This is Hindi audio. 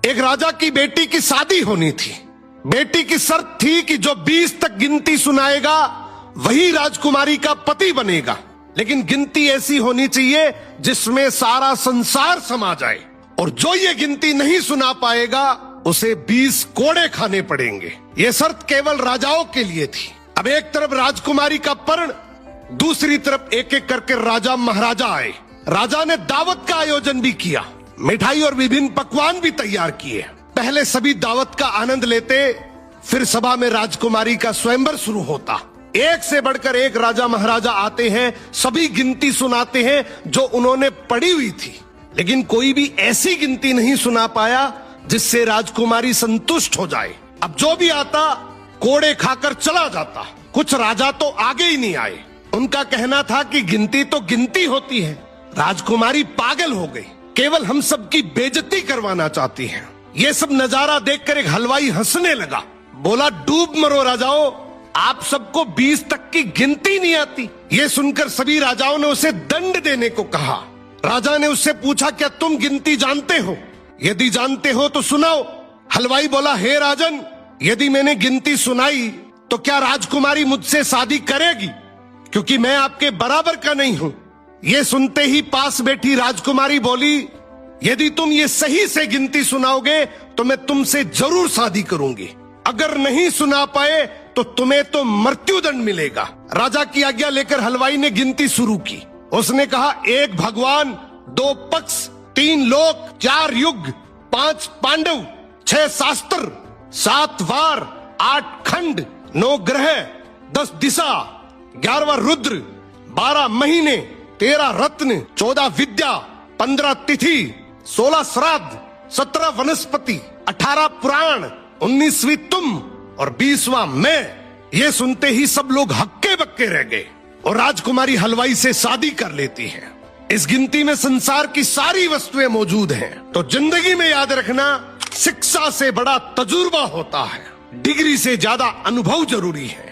एक राजा की बेटी की शादी होनी थी। बेटी की शर्त थी कि जो 20 तक गिनती सुनाएगा वही राजकुमारी का पति बनेगा, लेकिन गिनती ऐसी होनी चाहिए जिसमें सारा संसार समा जाए, और जो ये गिनती नहीं सुना पाएगा उसे 20 कोड़े खाने पड़ेंगे। ये शर्त केवल राजाओं के लिए थी। अब एक तरफ राजकुमारी का पर्ण, दूसरी तरफ एक एक करके राजा महाराजा आए। राजा ने दावत का आयोजन भी किया, मिठाई और विभिन्न पकवान भी तैयार किए। पहले सभी दावत का आनंद लेते, फिर सभा में राजकुमारी का स्वयंवर शुरू होता। एक से बढ़कर एक राजा महाराजा आते हैं, सभी गिनती सुनाते हैं जो उन्होंने पढ़ी हुई थी, लेकिन कोई भी ऐसी गिनती नहीं सुना पाया जिससे राजकुमारी संतुष्ट हो जाए। अब जो भी आता कोड़े खाकर चला जाता। कुछ राजा तो आगे ही नहीं आए। उनका कहना था कि गिनती तो गिनती होती है। राजकुमारी पागल हो गई, केवल हम सबकी बेइज्जती करवाना चाहती है। ये सब नजारा देखकर एक हलवाई हंसने लगा, बोला डूब मरो राजाओं, आप सबको 20 तक की गिनती नहीं आती। ये सुनकर सभी राजाओं ने उसे दंड देने को कहा। राजा ने उससे पूछा, क्या तुम गिनती जानते हो? यदि जानते हो तो सुनाओ। हलवाई बोला, हे राजन, यदि मैंने गिनती सुनाई तो क्या राजकुमारी मुझसे शादी करेगी? क्योंकि मैं आपके बराबर का नहीं हूं। ये सुनते ही पास बैठी राजकुमारी बोली, यदि तुम ये सही से गिनती सुनाओगे तो मैं तुमसे जरूर शादी करूंगी, अगर नहीं सुना पाए तो तुम्हें तो मृत्युदंड मिलेगा। राजा की आज्ञा लेकर हलवाई ने गिनती शुरू की। उसने कहा, 1 भगवान, 2 पक्ष, 3 लोक, 4 युग, 5 पांडव, 6 शास्त्र, 7 वार, 8 खंड, 9 ग्रह, 10 दिशा, 11वां रुद्र, 12 महीने, 13 रत्न, 14 विद्या, 15 तिथि, 16 श्राद्ध, 17 वनस्पति, 18 पुराण, 19वीं तुम और 20वां मैं। ये सुनते ही सब लोग हक्के बक्के रह गए और राजकुमारी हलवाई से शादी कर लेती है। इस गिनती में संसार की सारी वस्तुएं मौजूद हैं। तो जिंदगी में याद रखना, शिक्षा से बड़ा तजुर्बा होता है, डिग्री से ज्यादा अनुभव जरूरी है।